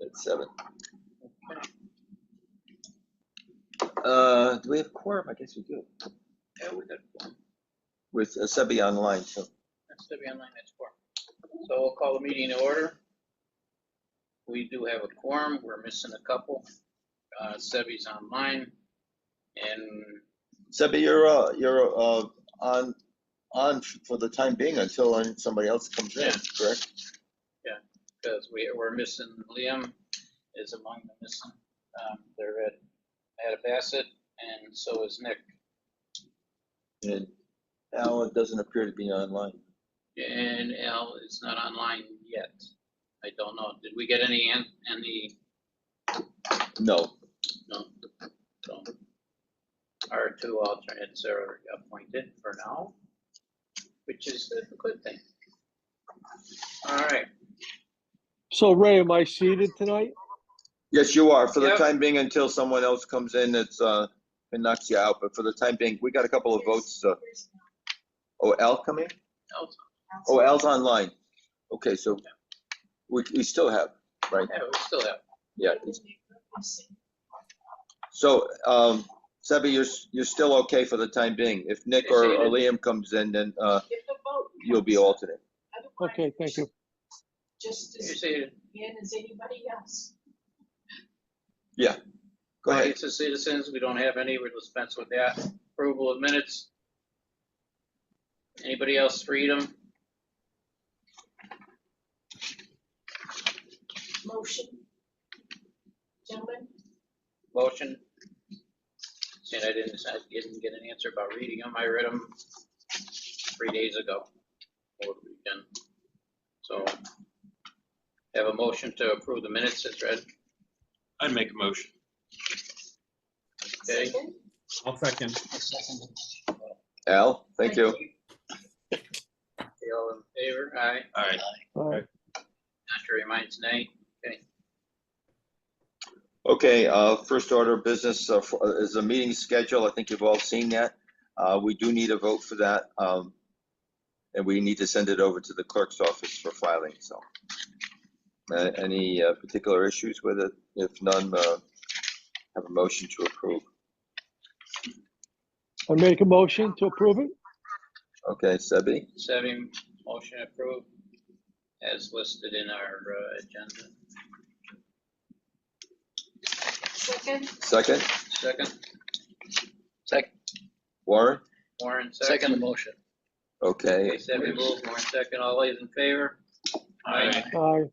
at 7. Okay. Do we have quorum? I guess we do. Yeah, we got one. With Sebi online, so. That's to be online, that's four. So we'll call the meeting to order. We do have a quorum, we're missing a couple. Sebi's online, and Sebi, you're on for the time being until somebody else comes in, Yeah. correct? because we're missing, Liam is among the missing. They're at Bassett, and so is Nick. And Alan doesn't appear to be online. And Al is not online yet. I don't know. Did we get any? No. No. So our two alternates are appointed for now, which is a good thing. All right. So Ray, am I seated tonight? Yes, you are, for the Yep. time being, until someone else comes in that's, and knocks you out, but for the time being, we got a couple of votes. Oh, Al coming? Al's- Oh, Al's online. Okay, so we still have, right? Yeah, we still have. Yeah. So, Sebi, you're still okay for the time being. If Nick or Liam comes in, then you'll be alternate. Okay, thank you. Just You as see, in as anybody else. Go ahead. rights of citizens, we don't have any, we'll dispense with that. Approval of minutes. Anybody else freedom? Motion. Gentlemen, Motion. Saying I didn't get an answer about reading them. I read them 3 days ago over the weekend. So have a motion to approve the minutes as read. I'd make a motion. Okay. second? I'll second. Al, thank you. Okay, all in favor? Aye. All right. All right. Hunter reminds nay. Okay. Okay, first order of business is a meeting schedule. I think you've all seen that. We do need a vote for that. And we need to send it over to the clerk's office for filing, so. Any particular issues with it? If none, have a motion to approve. I make a motion to approve it. Okay, Sebi, Seven, motion approved as listed in our agenda. Second? second. Second. Warren? Warren, second. motion. Okay. Okay, Seven moved, Warren second. All those in favor? Aye. Aye.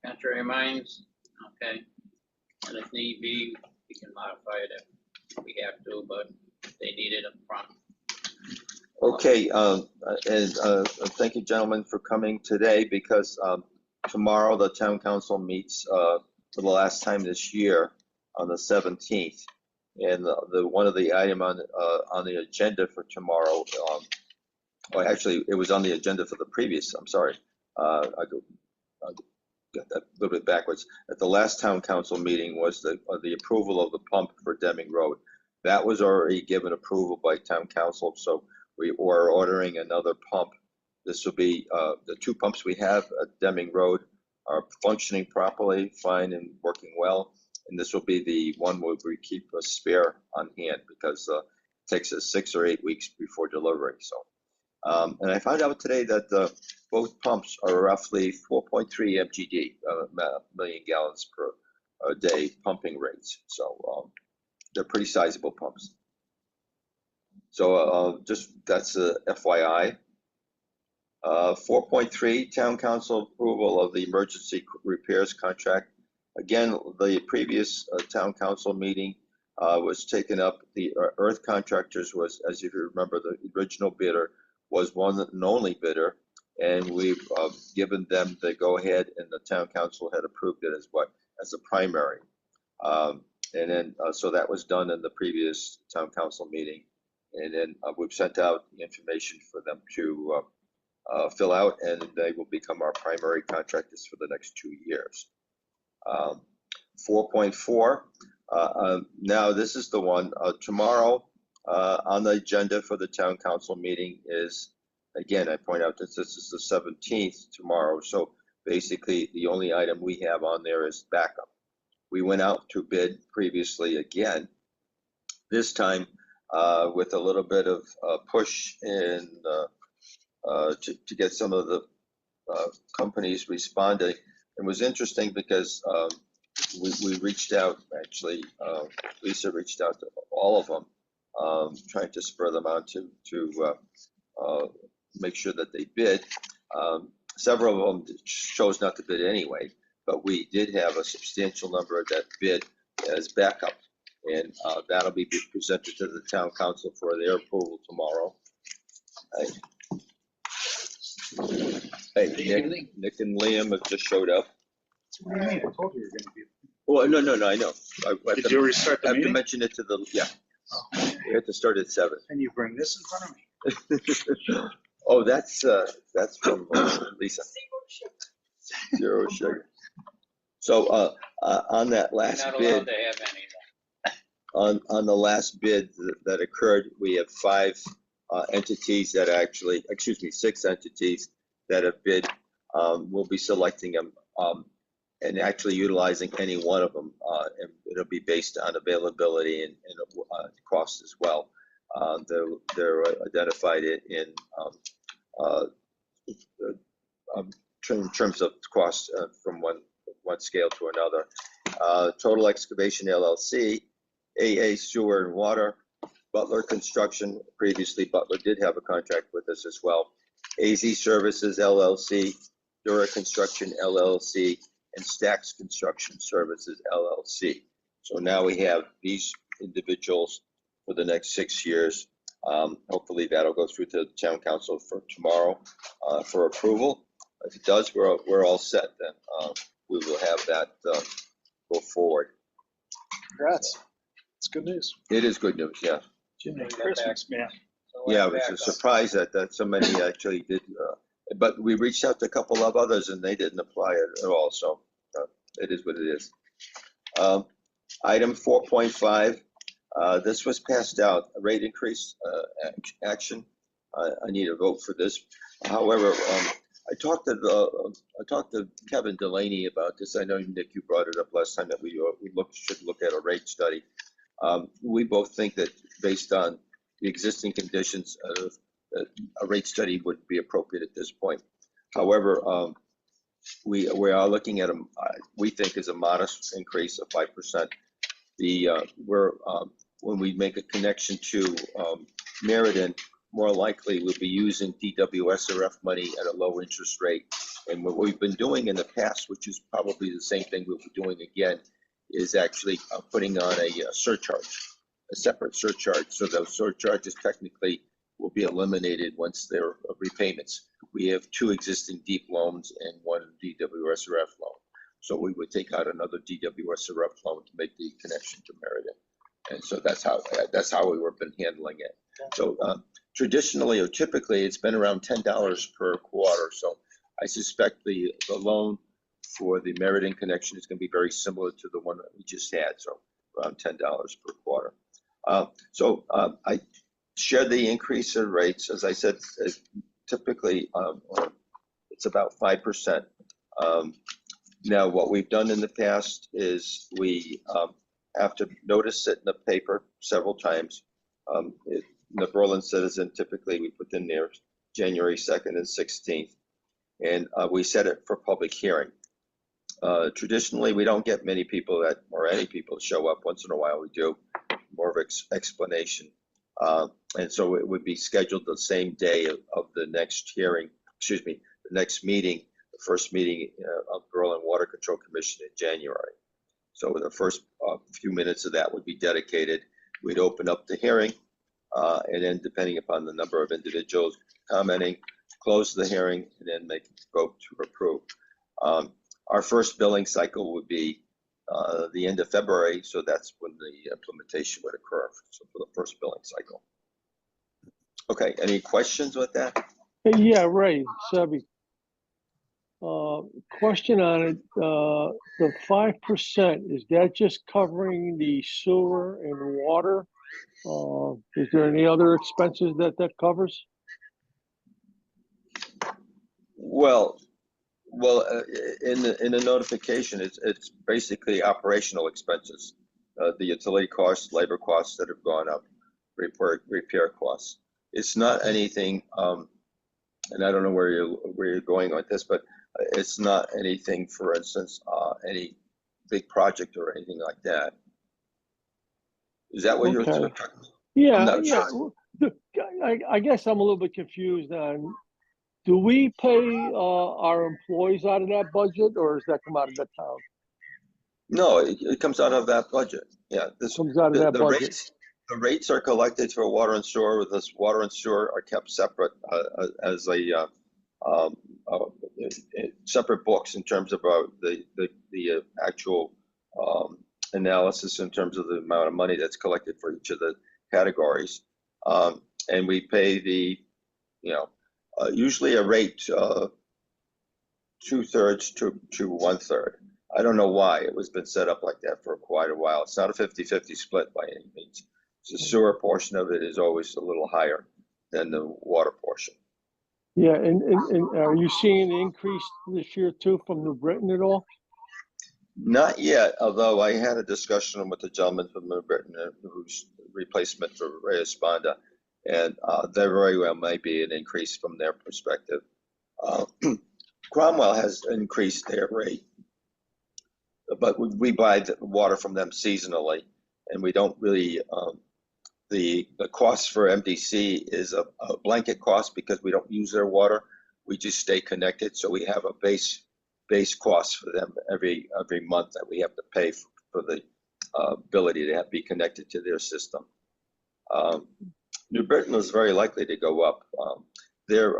Contrary minds? Okay. And if need be, we can modify it if we have to, but they need it up front. Okay, and thank you, gentlemen, for coming today, because tomorrow the town council meets for the last time this year on the 17th. And the one of the item on the agenda for tomorrow, well, actually, it was on the agenda for the previous, I'm sorry. I got that a little bit backwards. At the last town council meeting was the approval of the pump for Deming Road. That was already given approval by town council, so we were ordering another pump. This will be the two pumps we have at Deming Road are functioning properly, fine and working well. And this will be the one where we keep a spare on hand, because it takes us 6 or 8 weeks before delivery. So, and I found out today that both pumps are roughly 4.3 MGD, million gallons per day pumping rates. So they're pretty sizable pumps. So just that's a FYI. 4.3, town council approval of the emergency repairs contract. Again, the previous town council meeting was taken up. The earth contractors was, as you remember, the original bidder was one and only bidder, and we've given them the go-ahead, and the town council had approved it as a primary. And then so that was done in the previous town council meeting, and then we've sent out the information for them to fill out, and they will become our primary contractors for the next 2 years. 4.4, now this is the one tomorrow on the agenda for the town council meeting is, again, I point out that this is the 17th tomorrow, so basically the only item we have on there is backup. We went out to bid previously again, this time with a little bit of push in to get some of the companies responding. It was interesting because we reached out, actually, Lisa reached out to all of them, trying to spur them on to make sure that they bid. Several of them chose not to bid anyway, but we did have a substantial number that bid as backup. And that'll be presented to the town council for their approval tomorrow. Hey, Nick and Liam have just showed up. What do you mean? I told you you were gonna be. Well, no, I know. I have Did to- you restart the I have to meeting? mention it to the, yeah, Oh, we have to start at 7. and you bring this in front of me? Oh, that's from Lisa, Zero Sugar. So on that You're last not allowed bid, to have any. on the last bid that occurred, we have 5 entities that actually, excuse me, 6 entities that have bid. We'll be selecting them and actually utilizing any one of them. And it'll be based on availability and cost as well. They're identified in terms of cost from one scale to another. Total Excavation LLC, AA Sewer and Water, Butler Construction. Previously, Butler did have a contract with us as well. AZ Services LLC, Dura Construction LLC, and Stacks Construction Services LLC. So now we have these individuals for the next 6 years. Hopefully that'll go through to the town council for tomorrow for approval. If it does, we're all set then. We will have that go forward. Congrats. It's good news. It is good news, yeah. Jimmy, Christmas, man. Yeah, it was a surprise that so many actually did. But we reached out to a couple of others and they didn't apply at all. So it is what it is. Item 4.5, this was passed out, a rate increase action. I need a vote for this. However, I talked to Kevin Delaney about this. I know, Nick, you brought it up last time that we should look at a rate study. We both think that based on the existing conditions, a rate study would be appropriate at this point. However, we are looking at we think is a modest increase of 5%. When we make a connection to Meriden, more likely we'll be using DWSRF money at a low interest rate. And what we've been doing in the past, which is probably the same thing we'll be doing again, is actually putting on a surcharge, a separate surcharge. So those surcharges technically will be eliminated once they're repayments. We have 2 existing deep loans and 1 DWSRF loan. So we would take out another DWSRF loan to make the connection to Meriden. And so that's how we were been handling it. So traditionally or typically it's been around $10 per quarter. So I suspect the loan for the Meriden connection is going to be very similar to the one that we just had. So around $10 per quarter. I share the increase in rates. As I said, typically it's about 5%. Now, what we've done in the past is we have to notice it in the paper several times. In the Berlin Citizen, typically we put in there January 2nd and 16th, and we set it for public hearing. Traditionally, we don't get many people or any people show up. Once in a while we do, more of explanation. And so it would be scheduled the same day of the next hearing, the next meeting, the first meeting of Berlin Water Control Commission in January. So the first few minutes of that would be dedicated. We'd open up the hearing, and then depending upon the number of individuals commenting, close the hearing, and then make a vote to approve. Our first billing cycle would be the end of February, so that's when the implementation would occur, so for the first billing cycle. Okay, any questions with that? Yeah, Ray, Sebi. Question on it, the 5%, is that just covering the sewer and water? Is there any other expenses that covers? Well, Well, in the notification, it's basically operational expenses. The utility costs, labor costs that have gone up, repair costs. It's not anything, and I don't know where you're going with this, but it's not anything, for instance, any big project or anything like that. Is that what you're? Okay. I'm Yeah, not yeah. sure. I guess I'm a little bit confused on, do we pay our employees out of that budget, or does that come out of the town? No, it comes out of that budget. Yeah, this, Comes out of that the budget. rates are collected for water and sewer. This water and sewer are kept separate as um, uh, separate books in terms of the actual analysis in terms of the amount of money that's collected for each of the categories. And we pay usually a rate 2/3 to 1/3. I don't know why it was been set up like that for quite a while. It's not a 50-50 split by any means. The sewer portion of it is always a little higher than the water portion. Yeah, and are you seeing an increase this year too from New Britain at all? Not yet, although I had a discussion with the gentleman from New Britain who's replacement for Ray Esponda, and there very well might be an increase from their perspective. Cromwell has increased their rate, but we buy the water from them seasonally, and we don't really, the cost for MDC is a blanket cost because we don't use their water. We just stay connected, so we have a base cost for them every month that we have to pay for the ability to be connected to their system. New Britain is very likely to go up. They're,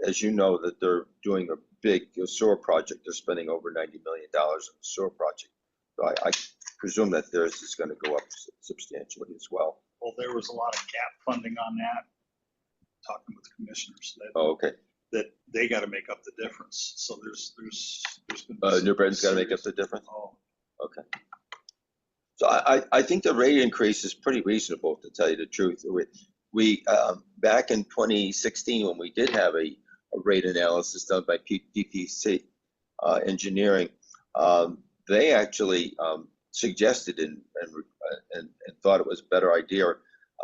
as you know, that they're doing a big sewer project. They're spending over $90 million on the sewer project. So I presume that theirs is going to go up substantially as well. Well, there was a lot of gap funding on that, talking with commissioners, Oh, okay. that they got to make up the difference. So there's been New Britain's got to make up the difference. Oh, Okay. So I think the rate increase is pretty reasonable, to tell you the truth. We back in 2016, when we did have a rate analysis done by DPC Engineering, they actually suggested and thought it was a better idea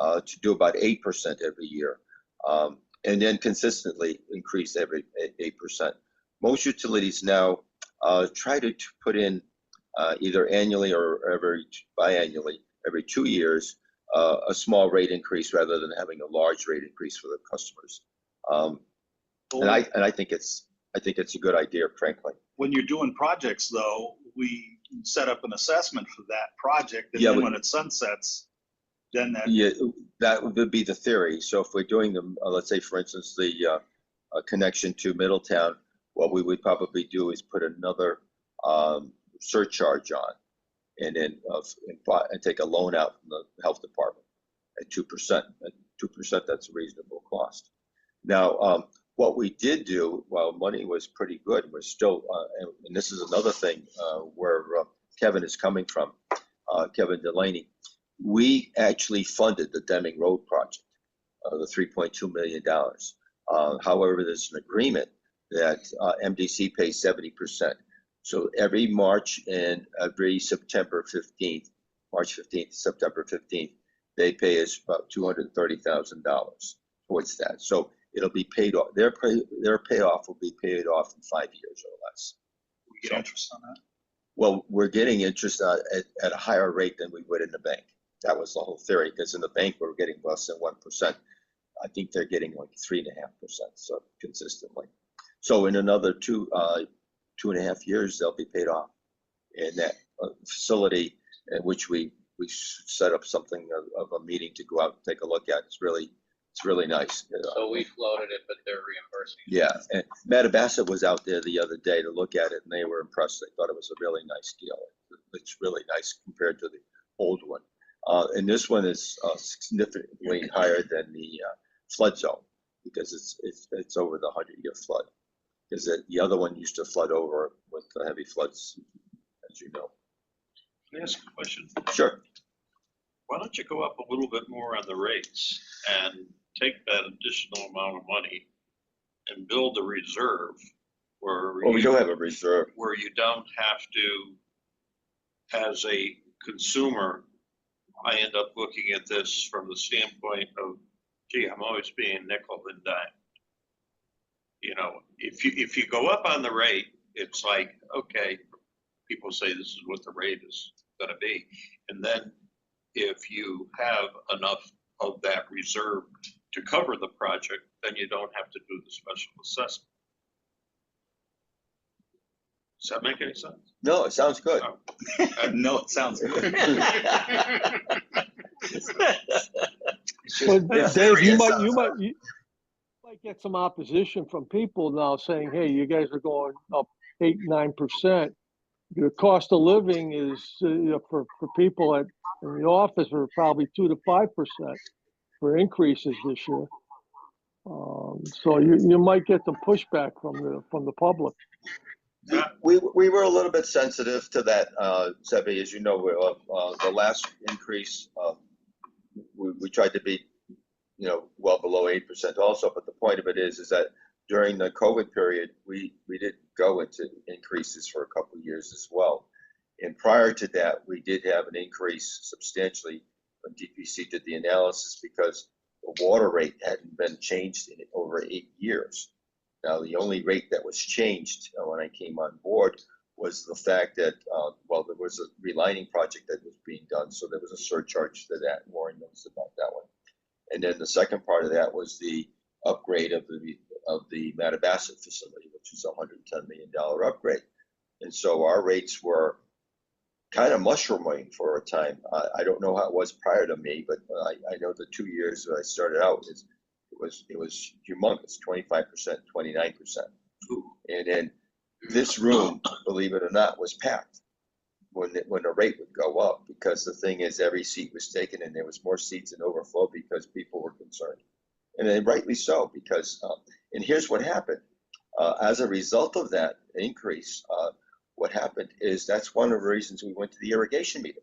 to do about 8% every year, and then consistently increase every 8%. Most utilities now try to put in either annually or biannually, every 2 years, a small rate increase rather than having a large rate increase for the customers. And I think it's a good idea, frankly. when you're doing projects though, we set up an assessment for that project, and Yeah, then we- when it sunsets, then that. Yeah, that would be the theory. So if we're doing them, let's say, for instance, the connection to Middletown, what we would probably do is put another surcharge on, and then and take a loan out from the health department at 2%. At 2%, that's a reasonable cost. Now, what we did do, while money was pretty good, we're still, and this is another thing where Kevin is coming from, Kevin Delaney. We actually funded the Deming Road project, the $3.2 million. However, there's an agreement that MDC pays 70%. So every March and every September 15th, March 15th, September 15th, they pay us about $230,000 towards that. So it'll be paid off. Their payoff will be paid off in 5 years or less. We get interest on that. Well, we're getting interest at a higher rate than we would in the bank. That was the whole theory, because in the bank we're getting less than 1%. I think they're getting like 3.5%, so consistently. So in another 2.5 years, they'll be paid off. And that facility at which we set up something of a meeting to go out and take a look at. It's really nice. So we floated it, but they're reimbursing. Yeah, and Matabassett was out there the other day to look at it, and they were impressed. They thought it was a really nice deal. It's really nice compared to the old one. And this one is significantly higher than the flood zone, because it's over the 100-year flood. Because the other one used to flood over with heavy floods, as you know. Can I ask a question? Sure. Why don't you go up a little bit more on the rates and take that additional amount of money and build a reserve where Well, we you, do have a reserve. where you don't have to, as a consumer, I end up looking at this from the standpoint of, gee, I'm always being nickel and dime. You know, if you go up on the rate, it's like, okay, people say this is what the rate is gonna be. And then if you have enough of that reserve to cover the project, then you don't have to do the special assessment. Does that make any sense? No, it sounds good. No, it sounds good. But Yeah. Dave, you It might, sounds you might, you might get some opposition from people now saying, hey, you guys are going up 8, 9%. The cost of living is, for people in the office are probably 2 to 5% for increases this year. So you might get some pushback from the public. We were a little bit sensitive to that, Sebi, as you know, the last increase, we tried to be, well below 8% also, but the point of it is that during the COVID period, we did go into increases for a couple of years as well. And prior to that, we did have an increase substantially when DPC did the analysis because the water rate hadn't been changed in over 8 years. Now, the only rate that was changed when I came on board was the fact that, there was a relining project that was being done, so there was a surcharge to that. Warren knows about that one. And then the second part of that was the upgrade of the Mattabesset facility, which is a $110 million upgrade. And so our rates were kind of mushrooming for a time. I don't know how it was prior to me, but I know the 2 years that I started out, it was humongous, 25%, 29%. And then this room, believe it or not, was packed when the rate would go up, because the thing is every seat was taken and there was more seats in overflow because people were concerned. And then rightly so, because, and here's what happened. As a result of that increase, what happened is that's one of the reasons we went to the irrigation meeting.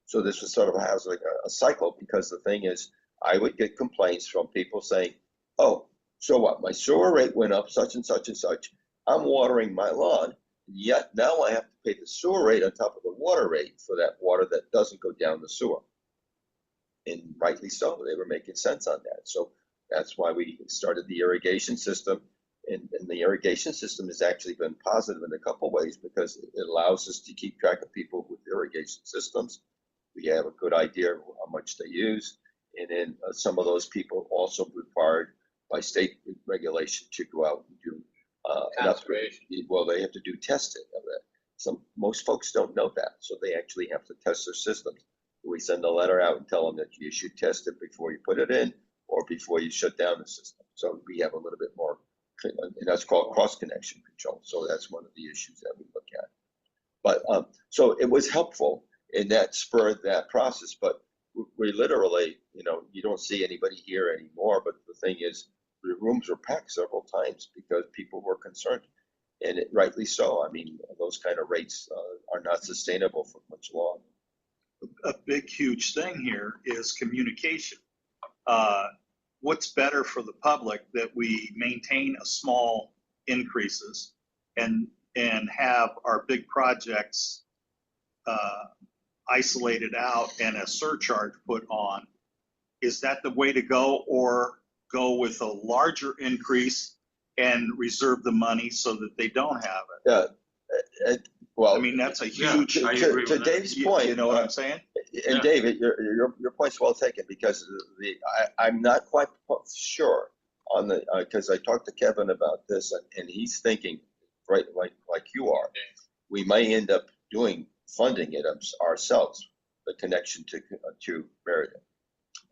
So this was sort of like a cycle, because the thing is, I would get complaints from people saying, oh, so what? My sewer rate went up such and such and such. I'm watering my lawn, yet now I have to pay the sewer rate on top of the water rate for that water that doesn't go down the sewer. And rightly so, they were making sense on that. So that's why we started the irrigation system. And the irrigation system has actually been positive in a couple ways, because it allows us to keep track of people with irrigation systems. We have a good idea of how much they use. And then some of those people also required by state regulation to go out and do an upgrade. Well, they have to do testing of that. Most folks don't know that, so they actually have to test their systems. We send a letter out and tell them that you should test it before you put it in or before you shut down the system. So we have a little bit more, and that's called cross-connection control. So that's one of the issues that we look at. But so it was helpful, and that spurred that process. But we literally, you don't see anybody here anymore. But the thing is, the rooms were packed several times because people were concerned, and rightly so. I mean, those kind of rates are not sustainable for much longer. A big, huge thing here is communication. What's better for the public, that we maintain a small increases and have our big projects isolated out and a surcharge put on? Is that the way to go, or go with a larger increase and reserve the money so that they don't have it? Yeah. Well, I mean, that's a huge. I agree with to that. Dave's point, You know what I'm saying? And Yeah. David, your point's well taken, because I'm not quite sure on the because I talked to Kevin about this, and he's thinking right like you are. We may end up funding it ourselves, the connection to Meriden,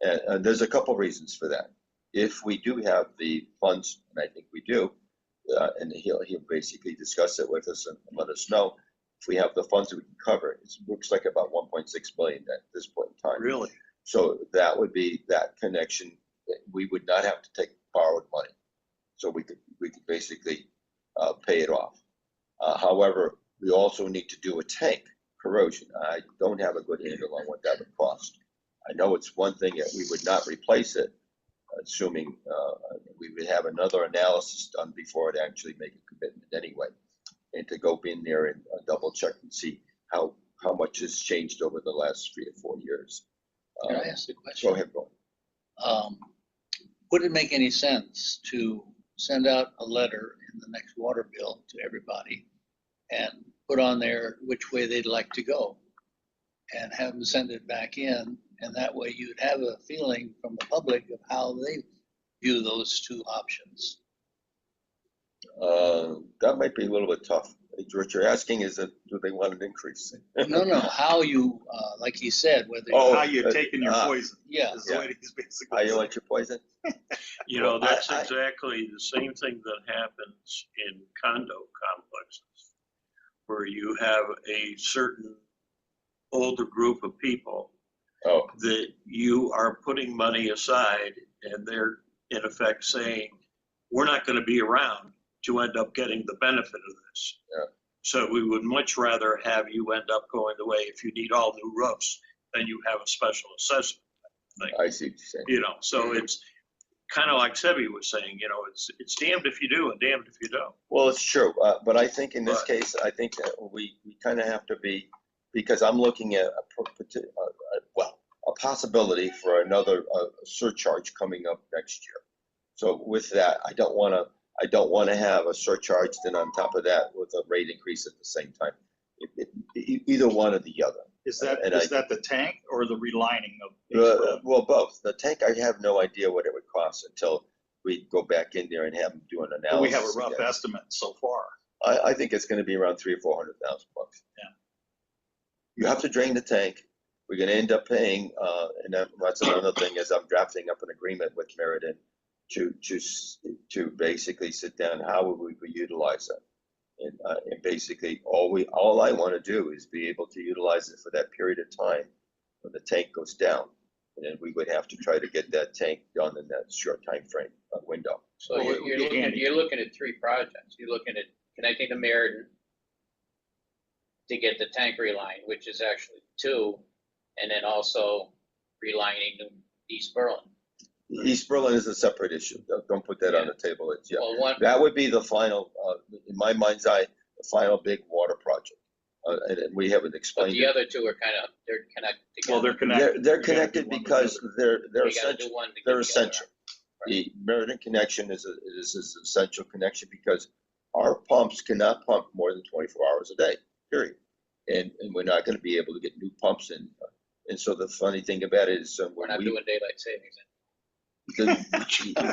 and there's a couple reasons for that. If we do have the funds, and I think we do, and he'll basically discuss it with us and let us know. If we have the funds that we can cover, it looks like about 1.6 billion at this point in time. Really? So that would be that connection. We would not have to take borrowed money, so we could basically pay it off. However, we also need to do a tank corrosion. I don't have a good handle on what that would cost. I know it's one thing that we would not replace it, assuming we would have another analysis done before it actually make a commitment anyway. And to go in there and double check and see how much has changed over the last 3 or 4 years. Can I ask a question? Go ahead, Ron. Would it make any sense to send out a letter in the next water bill to everybody and put on there which way they'd like to go and have them send it back in? And that way you'd have a feeling from the public of how they view those two options. That might be a little bit tough. What you're asking is that do they want an increase? No, how you, like he said, whether. Oh, How you're taking your poison. Yeah. Is the way he's basically How you saying. like your poison? You know, that's I- exactly the same thing that happens in condo complexes, where you have a certain older group of people Oh, that you are putting money aside, and they're in effect saying, we're not going to be around to end up getting the benefit of this. Yeah. So we would much rather have you end up going the way, if you need all new roofs, then you have a special assessment thing. I see what you're saying. You know, so it's kind of like Sebi was saying, you know, it's damned if you do and damned if you don't. Well, it's true, but I think in this But- case, I think that we kind of have to be, because I'm looking at a possibility for another surcharge coming up next year. So with that, I don't want to have a surcharge, then on top of that with a rate increase at the same time. Either one or the other. Is that And the tank or the relining of? each road? Well, both. The tank, I have no idea what it would cost until we go back in there and have them do an analysis. We have a rough again. estimate so far. I think it's going to be around $300,000 or $400,000. Yeah. You have to drain the tank. We're going to end up paying, and that's another thing is I'm drafting up an agreement with Meriden to basically sit down how would we utilize it. And basically all I want to do is be able to utilize it for that period of time when the tank goes down. And then we would have to try to get that tank done in that short time frame window. So Well, you're looking at 3 projects. You're looking at connecting to Meriden to get the tank relined, which is actually 2, and then also relining to East Berlin. East Berlin is a separate issue. Don't put that on the table. It's, yeah. Well, one, That would be the final, in my mind's eye, the final big water project. And we haven't but explained the it. other 2 are they're connected together. Well, they're connected. They're We gotta connected do one or the because other. they're We gotta essential. do one to get They're the other. essential. The Meriden connection is an essential connection because our pumps cannot pump more than 24 hours a day, period. And we're not going to be able to get new pumps in. And so the funny thing about it is We're when not we, doing daylight savings.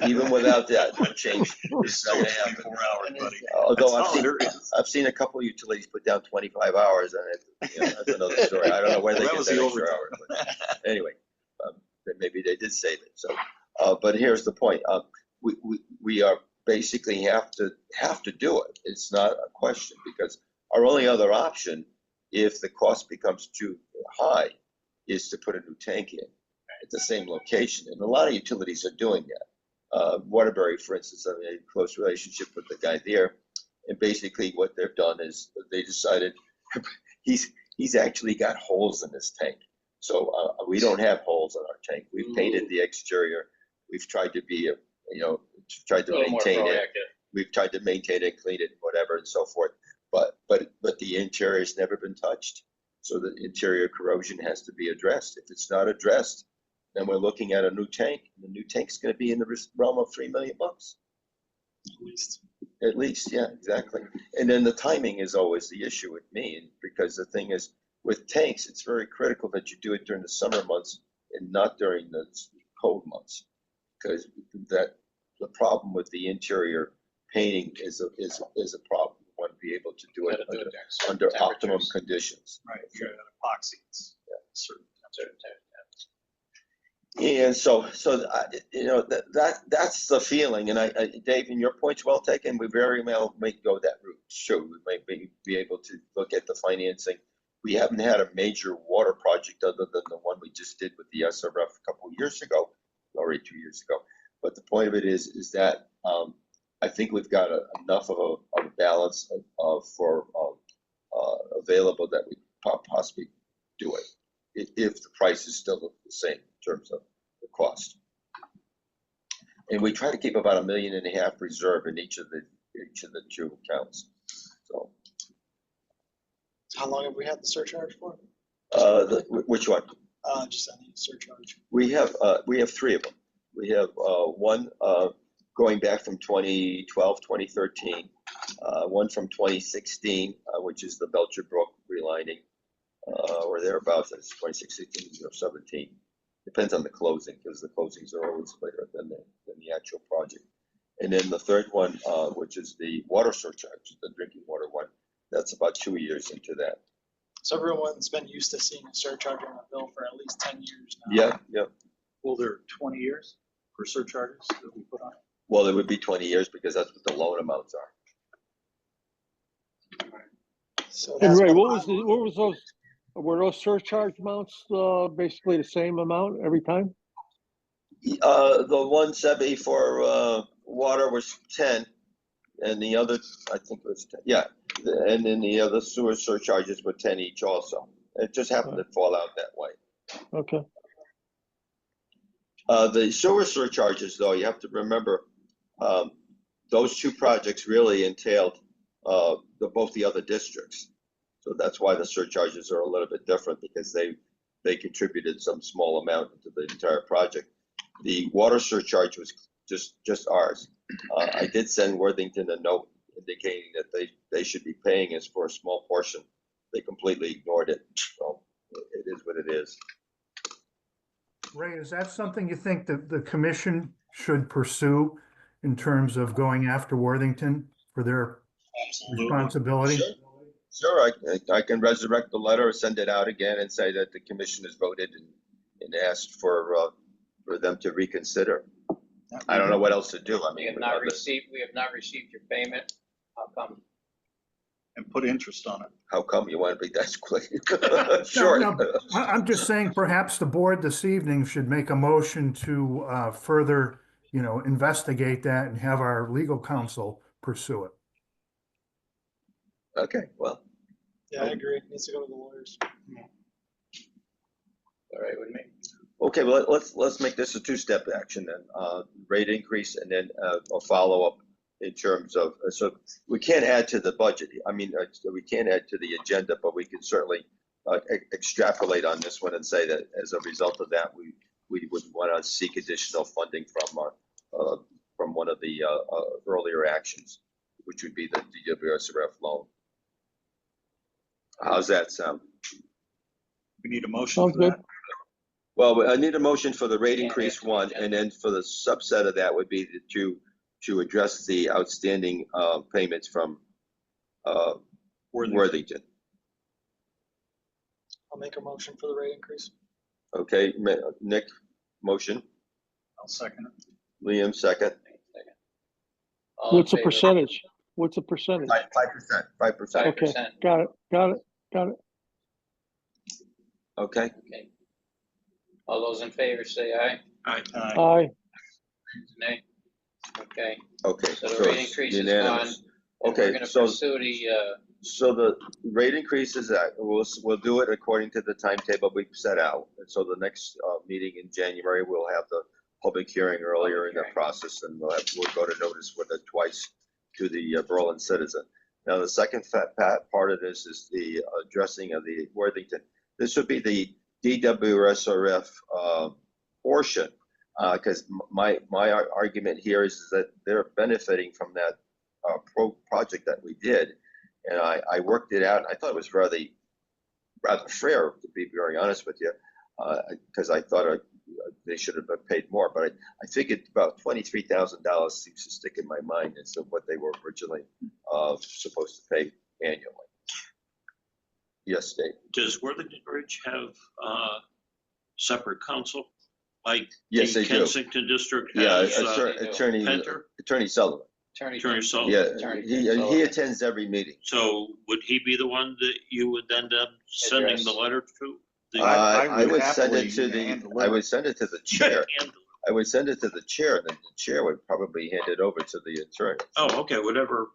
even without that, no change. It's not Still going to happen. 24 hours, buddy. Although That's all there is. I've seen a couple of utilities put down 25 hours and that's another story. I don't know where they That get was that the extra hour. But anyway, then maybe they did save it. So, but here's the point. We are basically have to do it. It's not a question because our only other option, if the cost becomes too high, is to put a new tank in at the same location. And a lot of utilities are doing that. Waterbury, for instance, I have a close relationship with the guy there. And basically what they've done is they decided he's actually got holes in his tank. So we don't have holes in our tank. We've painted the exterior. We've tried to be, tried A to little more maintain it. proactive. We've tried to maintain it, clean it, whatever, and so forth. But the interior has never been touched. So the interior corrosion has to be addressed. If it's not addressed, then we're looking at a new tank. And the new tank's going to be in the realm of $3 million. At least, yeah, exactly. And then the timing is always the issue with me, because the thing is, with tanks, it's very critical that you do it during the summer months and not during the cold months, because the problem with the interior painting is a problem. You want to be able to do it Gotta do it during under certain optimum temperatures. conditions. Right, if you're at epoxies. Certain. Certain temperatures. And so that's the feeling. And Dave, and your point's well taken. We very well may go that route. Sure, we might be able to look at the financing. We haven't had a major water project other than the one we just did with the SRF a couple of years ago, already 2 years ago. But the point of it is that I think we've got enough of a balance for available that we possibly do it, if the price is still the same in terms of the cost. And we try to keep about $1.5 million reserve in each of the two accounts. So, How long have we had the surcharge for? which one? Just any surcharge. We have three of them. We have one going back from 2012, 2013, one from 2016, which is the Belcher Brook relining, or thereabouts. It's 2016 or 17. Depends on the closing, because the closings are always later than the actual project. And then the third one, which is the water surcharge, the drinking water one, that's about 2 years into that. So everyone's been used to seeing a surcharge on a bill for at least 10 years now. Yeah, yeah. Well, there are 20 years for surcharges that we put on. Well, it would be 20 years because that's what the loan amounts are. So And that's Ray, been- were those surcharge amounts basically the same amount every time? The 170 for water was 10, and the other, I think it was 10. Yeah, and then the other sewer surcharges were 10 each also. It just happened to fall out that way. Okay. The sewer surcharges, though, you have to remember, those two projects really entailed both the other districts. So that's why the surcharges are a little bit different, because they contributed some small amount into the entire project. The water surcharge was just ours. I did send Worthington a note indicating that they should be paying us for a small portion. They completely ignored it. So it is what it is. Ray, is that something you think that the commission should pursue in terms of going after Worthington for their responsibility? Sure, I can resurrect the letter, send it out again, and say that the commission has voted and asked for them to reconsider. I don't know what else to do. I We mean, have not received your payment. How come? And put interest on it. how come you want to be that quick? No, Sure. no, I'm just saying perhaps the board this evening should make a motion to further, investigate that and have our legal counsel pursue it. Okay, well, Yeah, I agree. It needs to go to the lawyers. All right with me? okay, well, let's make this a two-step action then. Rate increase and then a follow-up in terms of, so we can't add to the budget. I mean, we can't add to the agenda, but we can certainly extrapolate on this one and say that as a result of that, we would want to seek additional funding from one of the earlier actions, which would be the DWSRF loan. How's that sound? We need a motion Sounds for good. that. Well, I need a motion for the rate increase one, and then for the subset of that would be to address the outstanding payments from Worthington. I'll make a motion for the rate increase. Okay, Nick, motion. I'll second it. Liam, second. All in What's the favor? percentage? What's the percentage? 5%. 5%. Okay, 5%. got it. Okay. Okay. All those in favor say aye. Aye. Nay. Okay, Okay. so the rate it's increase is unanimous. gone. And we're Okay, gonna so pursue the, so the rate increase is that we'll do it according to the timetable we've set out. And so the next meeting in January, we'll have the public hearing earlier in the hearing. process, and we'll go to notice with it twice to the Berlin citizen. Now, the second part of this is the addressing of the Worthington. This would be the DWSRF portion, because my argument here is that they're benefiting from that project that we did, and I worked it out. And I thought it was rather fair, to be very honest with you, because I thought they should have been paid more. But I figured about $23,000 seems to stick in my mind as to what they were originally supposed to pay annually. Yes, Dave. Does Worthington Bridge have separate counsel like Yes, the they do. Kensington District Yeah, has? Attorney Sullivan. Attorney Sullivan. Yeah, Attorney he Sullivan. attends every meeting. So would he be the one that you would end up sending Address. the letter to? The- I would send happily it to hand the. the I would send it to the chair. And- I would send it to the chair, and then the chair would probably hand it over to the attorney. Oh, okay, whatever.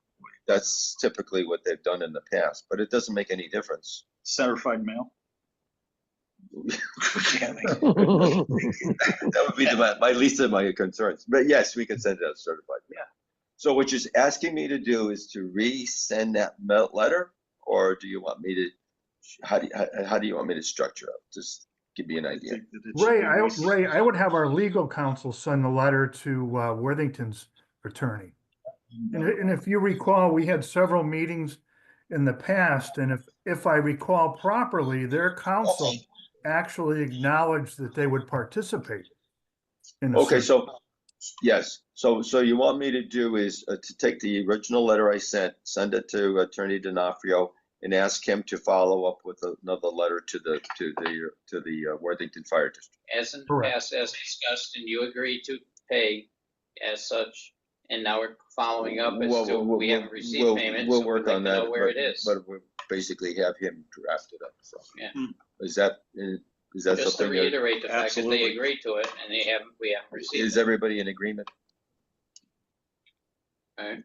That's typically what they've done in the past, but it doesn't make any difference. Certified mail. That would be my least of my concerns. But yes, we can send it out certified. Yeah. So what you're asking me to do is to resend that letter, or do you want me to, how do you want me to structure it? Just give me an I idea. think that it should be Ray, I would have our legal counsel send the letter to Worthington's attorney. And if you recall, we had several meetings in the past, and if I recall properly, their counsel actually acknowledged that they would participate in the Okay, search. so, yes, so you want me to do is to take the original letter I sent, send it to Attorney D'Onofrio, and ask him to follow up with another letter to the Worthington Fire District. As in the Correct. past, as discussed, and you agreed to pay as such, and now we're following up as Well, to we haven't received payment, We'll so we'd work like on to that, know where it is. but we'll basically have him draft it up, so. Yeah. Is that Just to something that, reiterate the fact that they Absolutely. agreed to it and we haven't received is it. everybody in agreement? All right.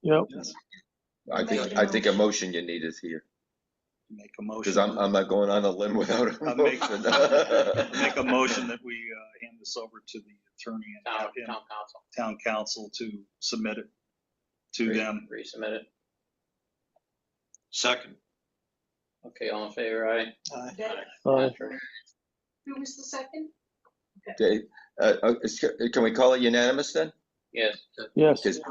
Yep. I think a motion you need is here, make a motion. because I'm not going on a limb without a I'll make- motion. Make a motion that we hand this over to the attorney and Town have him, council, town council, to submit it to them. resubmit it. Second, Okay, all in favor, aye? That- Contrary? Who was the second? Okay, can we call it unanimous then? Yes, Yes. Because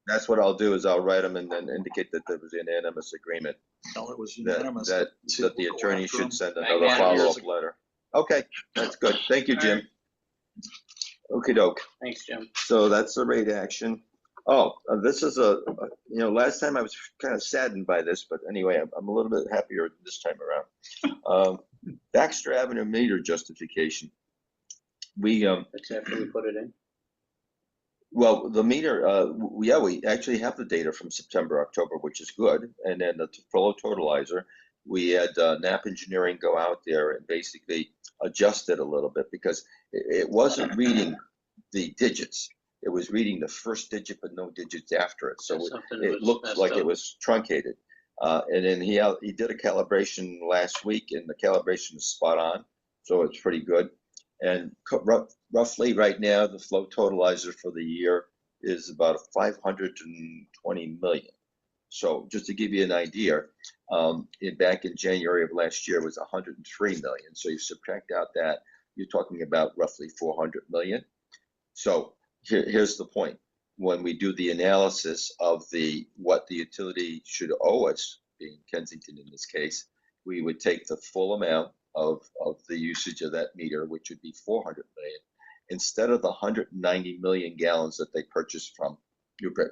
that's what I'll do, is I'll write them and then indicate that there was unanimous agreement, Tell it was that, unanimous. that to the go attorney after 'em. should send another Magnanimous. follow-up letter. Okay, that's good. Thank you, Jim. Okey doke. thanks, Jim. So that's the rate action. Oh, this is last time I was kind of saddened by this, but anyway, I'm a little bit happier this time around. Baxter Avenue meter justification. That's after we put it in. Well, the meter, we actually have the data from September, October, which is good. And then the flow totalizer, we had NAP Engineering go out there and basically adjust it a little bit, because it wasn't reading the digits. It was reading the first digit, but no digits after it. So Something it was looked messed like up. it was truncated. And then he did a calibration last week, and the calibration is spot on. So it's pretty good. And roughly right now, the flow totalizer for the year is about 520 million. So just to give you an idea, back in January of last year was 103 million. So you subtract out that, you're talking about roughly 400 million. So here's the point. When we do the analysis of what the utility should owe us, being Kensington in this case, we would take the full amount of the usage of that meter, which would be 400 million, instead of the 190 million gallons that they purchased from Newbury.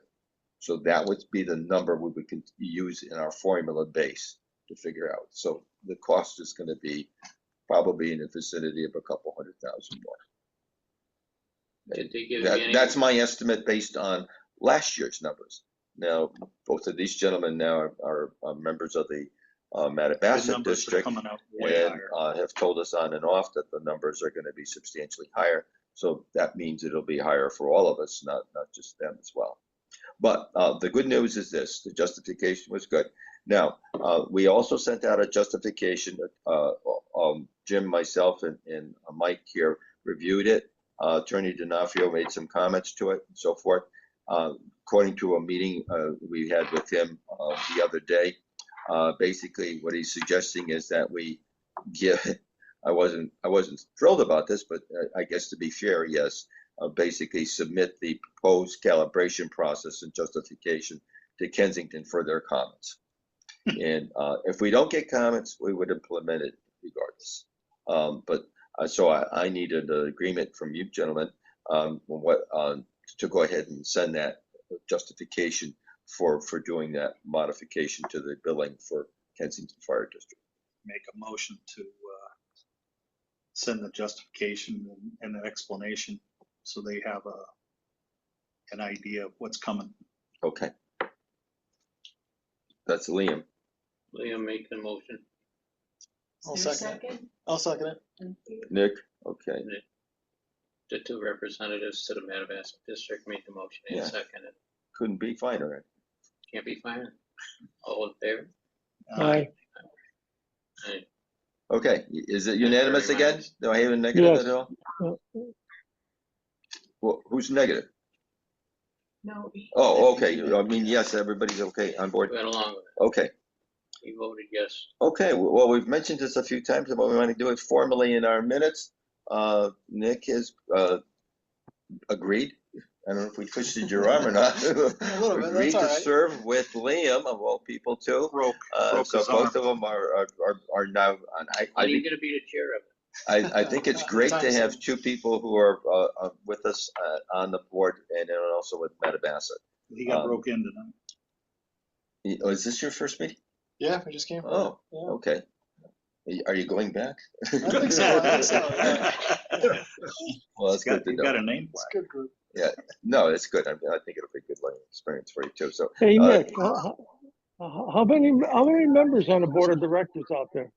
So that would be the number we would use in our formula base to figure out. So the cost is going to be probably in the vicinity of a couple $100,000 more. Did they give you any? That's my estimate based on last year's numbers. Now, both of these gentlemen now are members of the The Mattabesset numbers are district, coming out way and higher. have told us on and off that the numbers are going to be substantially higher. So that means it'll be higher for all of us, not just them as well. But the good news is this: the justification was good. Now, we also sent out a justification. Jim, myself, and Mike here reviewed it. Attorney D'Onofrio made some comments to it and so forth. According to a meeting we had with him the other day, basically what he's suggesting is that we give, I wasn't thrilled about this, but I guess to be fair, yes, basically submit the proposed calibration process and justification to Kensington for their comments. And if we don't get comments, we would implement it regardless. So I needed an agreement from you gentlemen to go ahead and send that justification for doing that modification to the billing for Kensington Fire District. Make a motion to send the justification and an explanation so they have an idea of what's coming. Okay. That's Liam. Liam make the motion. I'll Is there a second I'll second it. Thank you. Nick, okay. The two representatives to the Mattabesset district made the motion and Yeah. seconded. Couldn't be finer. Can't be fine. All in favor? Aye. Aye. Okay, is it unanimous again? Do I have a negative Yes. at all? Well, who's negative? No. Oh, okay, I mean, yes, everybody's okay on board. Went along with Okay, it. He voted yes. okay, well, we've mentioned this a few times, but we want to do it formally in our minutes. Nick has agreed. I don't know if we twisted your arm or not. little bit, that's Agreed all to right. serve with Liam, of all people too. Broke So his arm. both of them are now, and And I he's think, gonna be the chair of it. I think it's great to have two people who are with us on the board and then also with Metabassett. He got broke in tonight. Oh, is this your first meeting? Yeah, we just came from Oh, Yeah. okay. Are you going back? I think so, yeah. Well, that's good to You got know. a name It's plaque. a good group. No, it's good. I think it'll be a good learning experience for you too. So, Hey, Uh, Nick, how many members on the board of directors out there?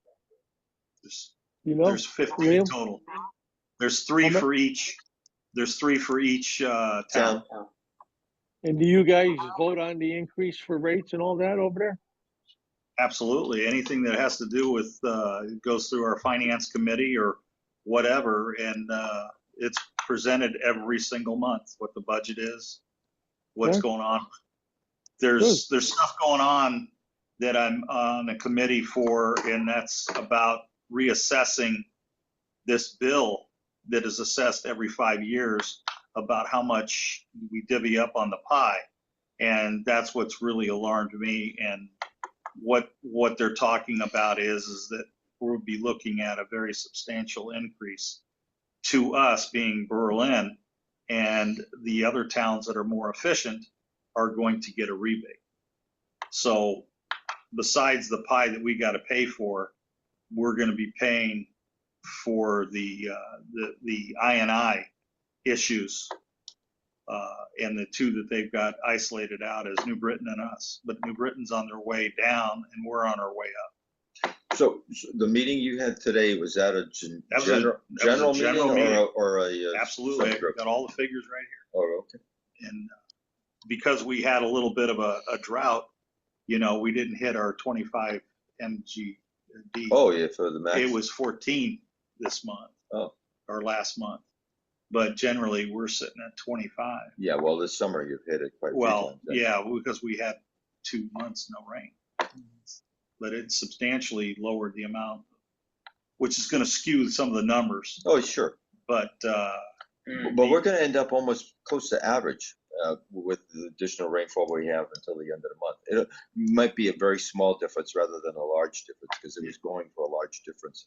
You know? There's 15 Liam? total. There's three How ma- for each. There's three for each town. Town. And do you guys vote on the increase for rates and all that over there? Absolutely. Anything that has to do with, goes through our finance committee or whatever, and it's presented every single month, what the budget is, what's Okay. going on. There's stuff going on that I'm on a committee for, and that's about reassessing this bill that is assessed every 5 years about how much we divvy up on the pie. And that's what's really alarmed me. And what they're talking about is that we'll be looking at a very substantial increase to us being Berlin, and the other towns that are more efficient are going to get a rebate. So besides the pie that we got to pay for, we're going to be paying for the I&I issues, and the two that they've got isolated out is New Britain and us. But New Britain's on their way down, and we're on our way up. So the meeting you had today, was that a That was a- general that was a general meeting meeting. or a? Absolutely, subgroup? I've got all the figures right here. Oh, okay. And because we had a little bit of a drought, we didn't hit our 25 MGD. Oh, yeah, for the max. It was 14 this month. Oh. Or last month. But generally, we're sitting at 25. Yeah, well, this summer you've hit it quite a few Well, times, then. yeah, because we had 2 months no rain. But it substantially lowered the amount, which is going to skew some of the numbers. Oh, sure. But But we're gonna end up almost close to average with the additional rainfall we have until the end of the month. It might be a very small difference rather than a large difference, because it was going for a large difference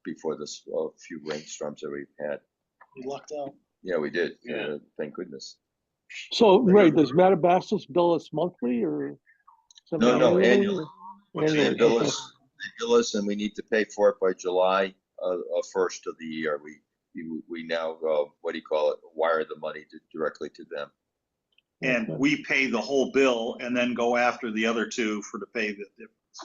before this few rainstorms that we've had. We lucked out. Yeah, we did. Yeah. Thank goodness. So, Ray, does Metabassett bill us monthly or? No, annually. What's They the bill us, and we need to pay for it by July 1st of the year. We now, what do you call it, wire the money directly to them. and we pay the whole bill and then go after the other two to pay the difference.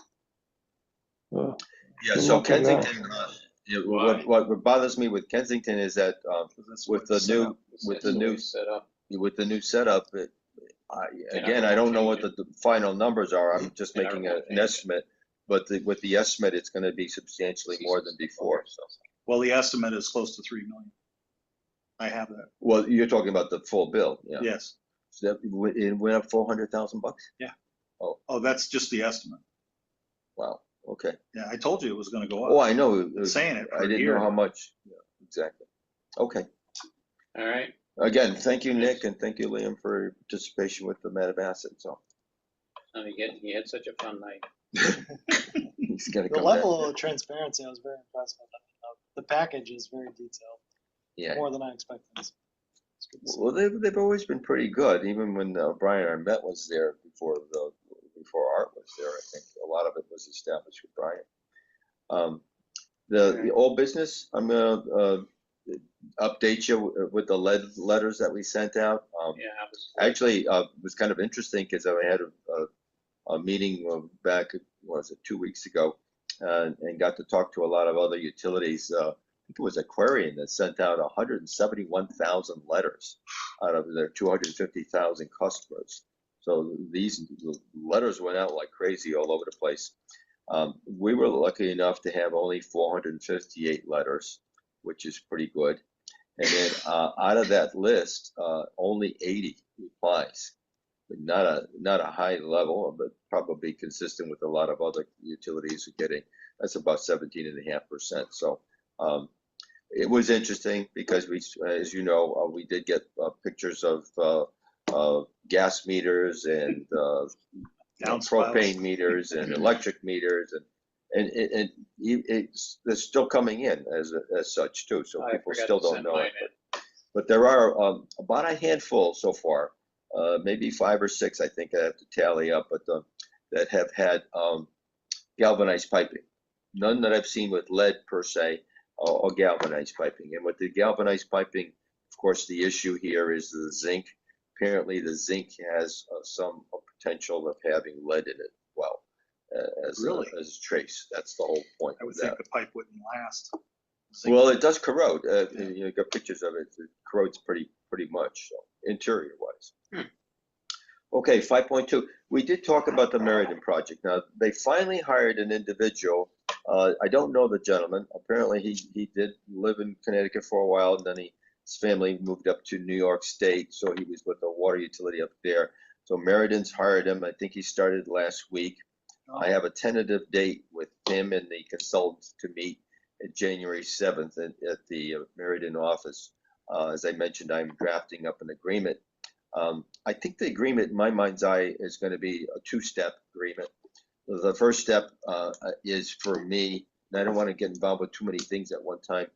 Yeah, Good so luck with that. Kensington, what bothers me with Kensington is that with the new setup, again, I don't know what the final numbers are. I'm just making an estimate, but with the estimate, it's going to be substantially more than before. So, Well, the estimate is close to 3 million. I have that. well, you're talking about the full bill, yeah. Yes. So it went up $400,000. Oh, that's just the estimate. Wow. Okay. Yeah, I told you it was going to go Oh, up. I know. It was, Saying it I for a didn't year. know how much. Yeah, exactly. Okay. All right, Again, thank you, Nick, and thank you, Liam, for your participation with the Metabassett. So you had such a fun night. he's gonna The come level back. of transparency, I was very impressed with. The package is very detailed, Yeah. more than I expected. It's good to see. Well, they've always been pretty good. Even when Brian Arnett was there before Art was there, I think a lot of it was established with Brian. The old business, I'm gonna update you with the letters that we sent out. Yeah, I was. Actually, it was kind of interesting because I had a meeting back, what was it, 2 weeks ago, and got to talk to a lot of other utilities. I think it was Aquarian that sent out 171,000 letters out of their 250,000 customers. So these letters went out like crazy all over the place. We were lucky enough to have only 458 letters, which is pretty good. And then out of that list, only 80 replies. But not a high level, but probably consistent with a lot of other utilities are getting. That's about 17.5%. So it was interesting because we, as you know, we did get pictures of gas meters and propane meters and electric meters, and they're still coming in as such too. So I people forgot still to don't send know mine it. in. But there are about a handful so far, maybe 5 or 6, I think I have to tally up, but that have had galvanized piping. None that I've seen with lead per se, or galvanized piping. And with the galvanized piping, of course, the issue here is the zinc. Apparently, the zinc has some potential of having lead in it. Well, as a trace. That's the whole point. I would of think that. the pipe wouldn't last. Well, it does corrode. You got pictures of it. It corrodes pretty much, so, interior wise. Okay, 5.2. We did talk about the Meriden project. Now, they finally hired an individual. I don't know the gentleman. Apparently, he did live in Connecticut for a while, and then his family moved up to New York State, so he was with the water utility up there. So Meriden's hired him. I think he started last week. I have a tentative date with him and the consultants to meet at January 7th at the Meriden office. As I mentioned, I'm drafting up an agreement. I think the agreement, in my mind's eye, is going to be a 2-step agreement. The first step is for me, and I don't want to get involved with too many things at one time,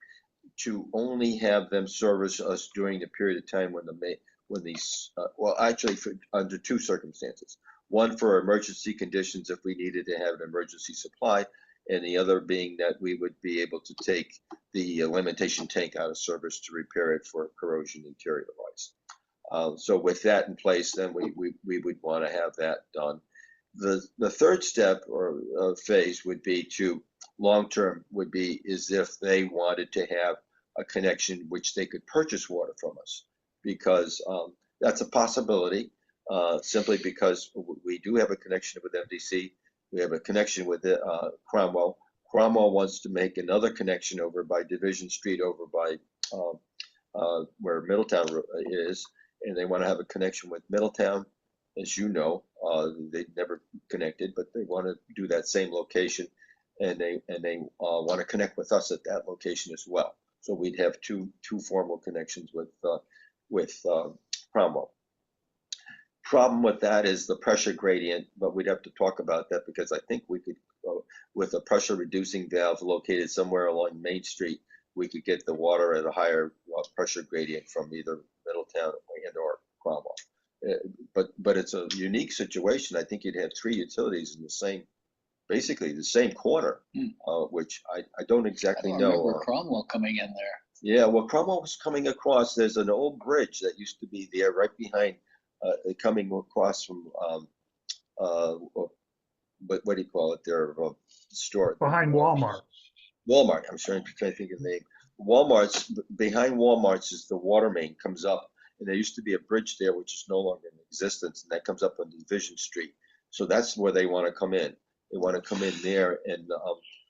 to only have them service us during the period of time when these, well, actually, under 2 circumstances. One for emergency conditions if we needed to have an emergency supply, and the other being that we would be able to take the limitation tank out of service to repair it for corrosion interior-wise. So with that in place, then we would want to have that done. The third step or phase would be to long-term would be is if they wanted to have a connection which they could purchase water from us, because that's a possibility. Simply because we do have a connection with MDC, we have a connection with Cromwell. Cromwell wants to make another connection over by Division Street, over by where Middletown is, and they want to have a connection with Middletown. As you know, they've never connected, but they want to do that same location, and they want to connect with us at that location as well. So we'd have two formal connections with Cromwell. Problem with that is the pressure gradient, but we'd have to talk about that because I think we could, with a pressure reducing valve located somewhere along Main Street, we could get the water at a higher pressure gradient from either Middletown and or Cromwell. But it's a unique situation. I think you'd have 3 utilities in the same, basically the same corner, which I don't exactly know. I don't remember Cromwell coming in there. Yeah, well, Cromwell was coming across. There's an old bridge that used to be there right behind, coming across from, what do you call it there? Store. Behind Walmart. Walmart. I'm trying to think of the name. Walmart's, behind Walmart's is the water main comes up, and there used to be a bridge there which is no longer in existence, and that comes up on Division Street. So that's where they want to come in. They want to come in there, and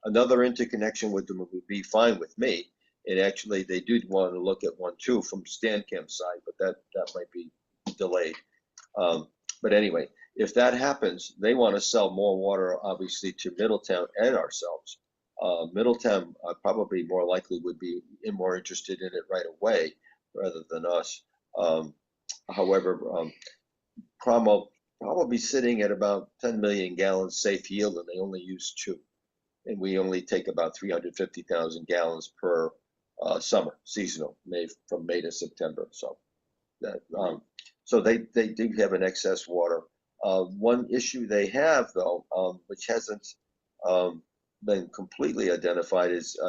another interconnection with them would be fine with me. And actually, they did want to look at one too from Stancam's side, but that might be delayed. But anyway, if that happens, they want to sell more water, obviously, to Middletown and ourselves. Middletown probably more likely would be more interested in it right away rather than us. However, Cromwell probably sitting at about 10 million gallons safe yield, and they only use 2. And we only take about 350,000 gallons per summer, seasonal, from May to September. So that so they do have an excess water. One issue they have, though, which hasn't been completely identified, is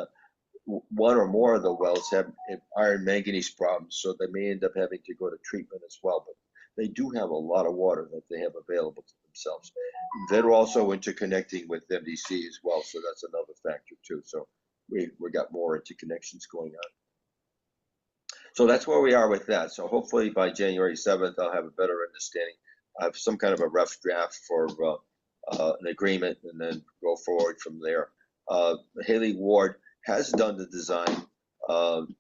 one or more of the wells have iron manganese problems, so they may end up having to go to treatment as well. But they do have a lot of water that they have available to themselves. They're also interconnecting with MDC as well, so that's another factor too. So we got more interconnections going on. So that's where we are with that. So hopefully by January 7th, I'll have a better understanding. I have some kind of a rough draft for an agreement and then go forward from there. Haley Ward has done the design.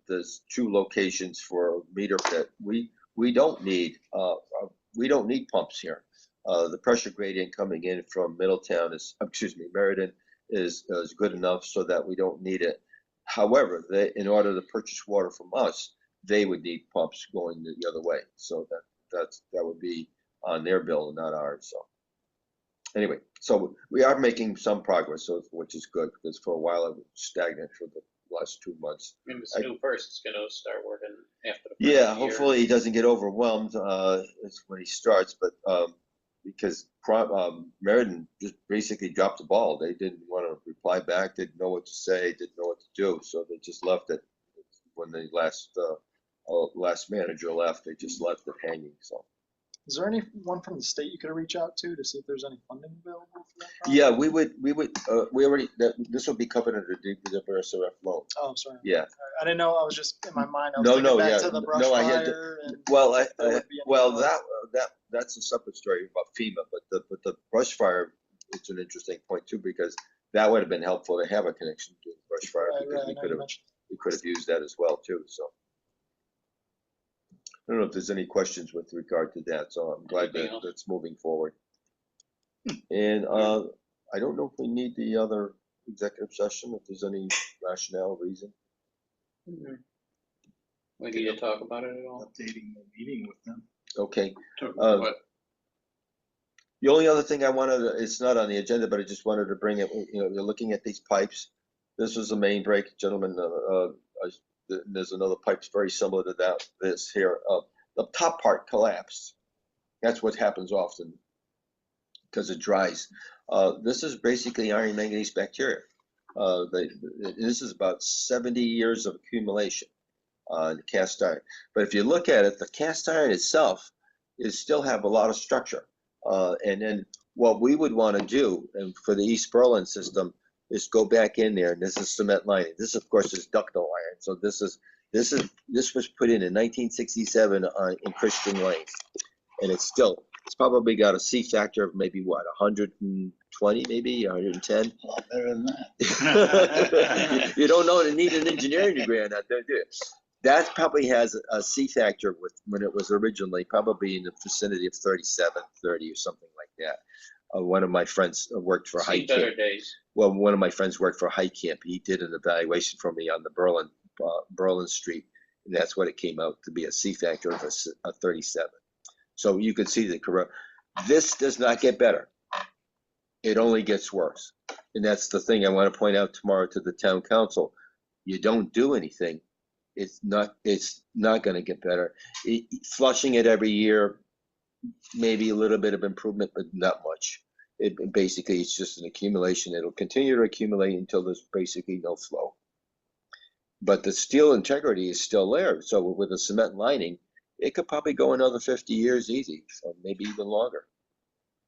There's 2 locations for a meter pit. We don't need pumps here. The pressure gradient coming in from Meriden is good enough so that we don't need it. However, in order to purchase water from us, they would need pumps going the other way. So that would be on their bill and not ours. So anyway, so we are making some progress, so which is good, because for a while it was stagnant for the last 2 months. Maybe it's new first, it's gonna start working after the. first Yeah, year. hopefully he doesn't get overwhelmed when he starts, but because Meriden just basically dropped the ball. They didn't want to reply back, didn't know what to say, didn't know what to do, so they just left it. When the last manager left, they just left it hanging. So Is there anyone from the state you could reach out to see if there's any funding available for that project? yeah, we already this will be covered under the WSRF loan. Oh, sorry. Yeah. I didn't know, I was just, in my mind, I was No, thinking no, back yeah. to the brush No, I had to- fire and. Well, if there would be any well, else. that's a separate story about FEMA, but the brush fire, it's an interesting point too, because that would have been helpful to have a connection to the brush fire, Right, because right, I know you mentioned. we could have used that as well too, so. I don't know if there's any questions with regard to that, so I'm glad Anything that else? that's moving forward. And I don't know if we need the other executive session, if there's any rationale, reason. We need to talk about it at all? Updating the meeting with them. Okay, But the only other thing I wanted, it's not on the agenda, but I just wanted to bring it, you're looking at these pipes. This was the main break, gentlemen, there's another pipe very similar to this here. The top part collapsed. That's what happens often because it dries. This is basically iron manganese bacteria. This is about 70 years of accumulation in cast iron. But if you look at it, the cast iron itself still have a lot of structure. And then what we would want to do, and for the East Berlin system, is go back in there, and this is cement lining. This, of course, is ductile iron. So this was put in 1967 in Christian Lanes, and it's probably got a C factor of maybe what, 120, maybe 110. A lot better than that. You don't know to need an engineering degree on that, do you? That probably has a C factor when it was originally probably in the vicinity of 37, 30 or something like that. One of my friends worked for Seen Height better Camp. days. Well, one of my friends worked for Height Camp. He did an evaluation for me on the Berlin Street, and that's what it came out to be, a C factor of a 37. So you can see the correct. This does not get better. It only gets worse. And that's the thing I want to point out tomorrow to the town council. You don't do anything, it's not going to get better. Flushing it every year, maybe a little bit of improvement, but not much. Basically, it's just an accumulation. It'll continue to accumulate until there's basically no flow. But the steel integrity is still there. So with a cement lining, it could probably go another 50 years easy, or maybe even longer.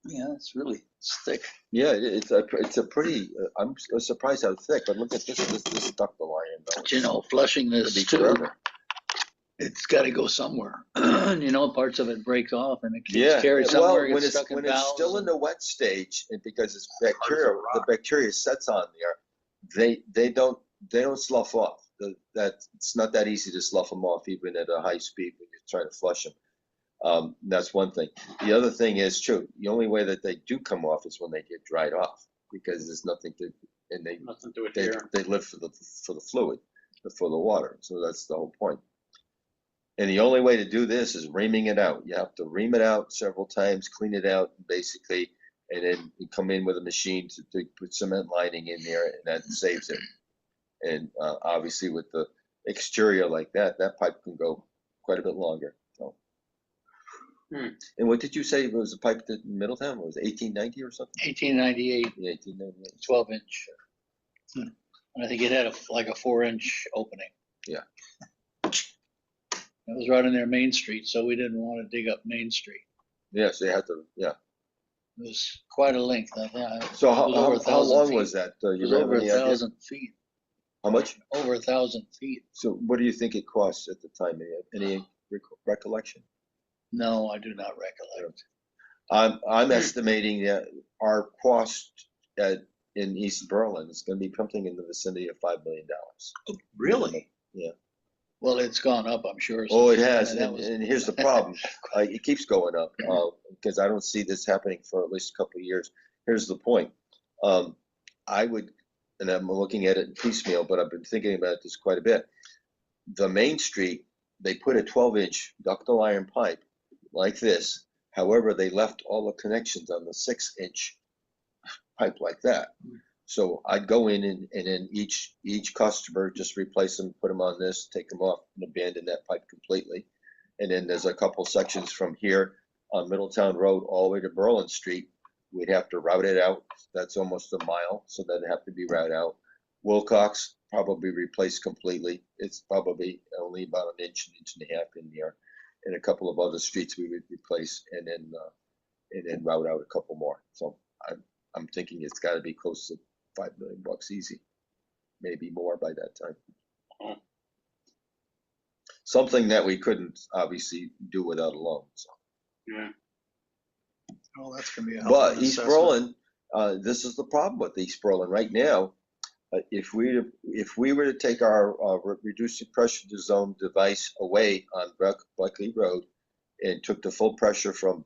Yeah, it's really thick. Yeah, it's a pretty. I'm surprised how thick. But look at this ductile iron. Though. But you know, flushing Could this be too, forever. it's got to go somewhere. You know, parts of it breaks off and it Yeah, gets carried well, somewhere, when gets stuck in when it's valves. still in the wet stage, and because it's bacteria, the bacteria sets on there, they don't slough off. It's not that easy to slough them off, even at a high speed when you're trying to flush them. That's one thing. The other thing is true. The only way that they do come off is when they get dried off, because there's nothing to, and Nothing to it they here. live for the fluid, for the water. So that's the whole point. And the only way to do this is reaming it out. You have to ream it out several times, clean it out, basically, and then you come in with a machine to put cement lining in there, and that saves it. And obviously, with the exterior like that, that pipe can go quite a bit longer. So. And what did you say was the pipe in Middletown? Was it 1890 or something? 1898, Yeah, 1898. 12-inch. And I think it had a 4-inch opening. Yeah. It was right on their Main Street, so we didn't want to dig up Main Street. Yeah, so you had to, yeah. It was quite a length. I think. So It was over 1,000 how long feet. was that? It You was have over any idea? 1,000 feet. How much? Over 1,000 feet. So what do you think it cost at the time? Any recollection? No, I do not recollect. I'm estimating that our cost in East Berlin is gonna be something in the vicinity of $5 million. Really? Well, it's gone up, I'm sure. Oh, it since- has, that and was- here's the problem, it keeps going up, because I don't see this happening for at least a couple of years. Here's the point, I would, and I'm looking at it in piecemeal, but I've been thinking about this quite a bit. The Main Street, they put a 12-inch ductile iron pipe like this, however, they left all the connections on the 6-inch pipe like that. So I'd go in and then each customer just replace them, put them on this, take them off and abandon that pipe completely. And then there's a couple sections from here on Middletown Road all the way to Berlin Street. We'd have to route it out. That's almost a mile, so that'd have to be routed out. Wilcox probably replaced completely. It's probably only about an inch and a half in there. And a couple of other streets we would replace and then route out a couple more. So I'm thinking it's got to be close to $5 million easy, maybe more by that time. Something that we couldn't obviously do without a loan. So. Oh, that's gonna be a hell But of an East assessment. Berlin, this is the problem with East Berlin right now. If we were to take our reduced pressure zone device away on Buckley Road and took the full pressure from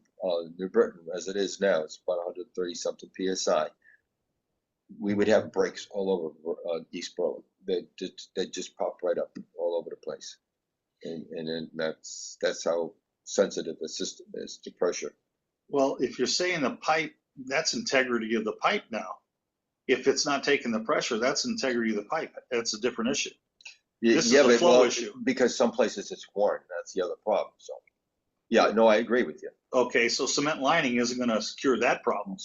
New Britain as it is now, it's about 130 something psi. We would have breaks all over East Berlin. They just pop right up all over the place, and then that's how sensitive the system is to pressure. Well, if you're saying the pipe, that's integrity of the pipe now. If it's not taking the pressure, that's integrity of the pipe. That's a different issue. This is a but, flow well, issue. because some places it's worn. That's the other problem. So, yeah, no, I agree with you. Okay, so cement lining isn't gonna cure that problem.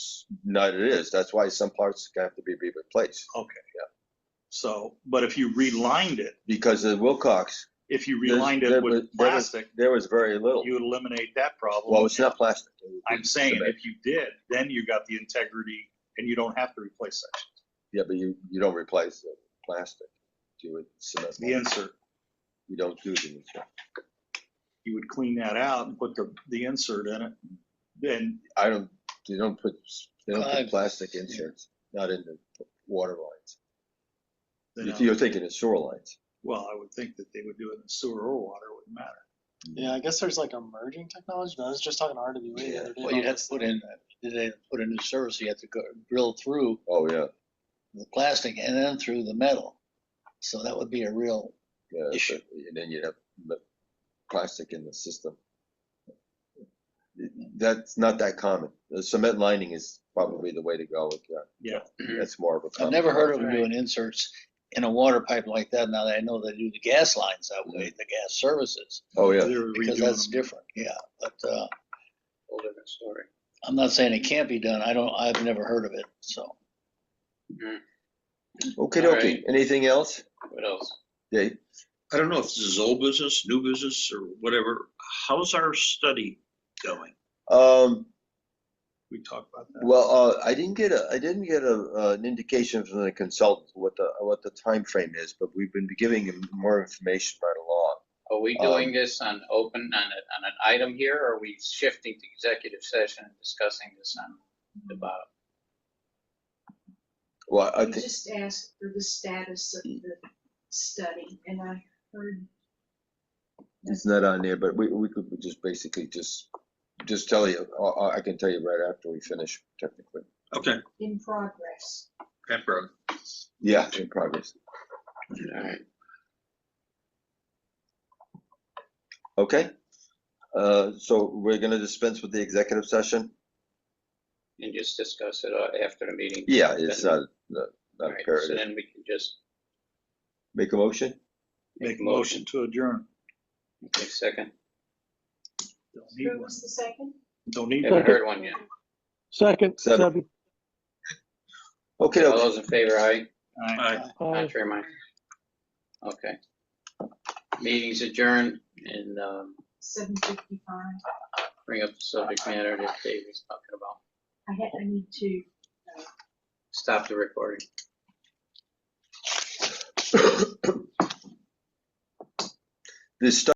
Not it is. That's why some parts have to be replaced. Okay. Yeah. So, but if you relined it, Because the Wilcox, if you relined it with plastic, there was very little. you would eliminate that problem. Well, it's not plastic. I'm saying Cement. if you did, then you got the integrity and you don't have to replace sections. Yeah, but you don't replace the plastic. Do it cement. The insert, You don't do the insert. you would clean that out and put the insert in it. Then, They don't put plastic inserts, not in the water lines. then If you're thinking of sewer lines. well, I would think that they would do it in sewer or water, it wouldn't matter. Yeah, I guess there's like emerging technology, but I was just talking to RWA the other day. Well, you'd about have this to put thing. they put a new service, you have to go drill through Oh, yeah. the plastic and then through the metal. So that would be a real Yeah, issue. and then you'd have the plastic in the system. That's not that common. The cement lining is probably the way to go with that. Yeah. That's more of a. I've never heard of them Right. doing inserts in a water pipe like that. Now that I know they do the gas lines that way, the gas services, Oh, yeah. They're because redoing that's them. different. Yeah, but Whole different story. I'm not saying it can't be done. I've never heard of it. So Okay, All okay. right. Anything else? What else? Dave? I don't know if this is old business, new business, or whatever. How's our study going? We talked about that. Well, I didn't get an indication from the consultant what the time frame is, but we've been giving him more information right along. Are we doing this on an item here, or are we shifting to executive session and discussing this on the bottom? Well, I You think, just asked for the status of the study, and I heard it's not on there, but we could just basically just tell you, I can tell you right after we finish technically. Okay, in progress. Pembroke. Yeah, in progress. All right. Okay. So we're gonna dispense with the executive session? And just discuss it after the meeting. Yeah, it's not All right, so imperative. then we can just Make a motion? Make a motion to adjourn. take a second. Don't need Who one. was the second? Don't need Haven't one. heard one yet. Second, Seven. Sebi. Okay, All okay. those in favor, aye? Aye. Aye. Aye. Contrary, mind? Okay. Meeting's adjourned, and 7:55. bring up the subject matter that Dave was talking about. I need to, Stop the recording. This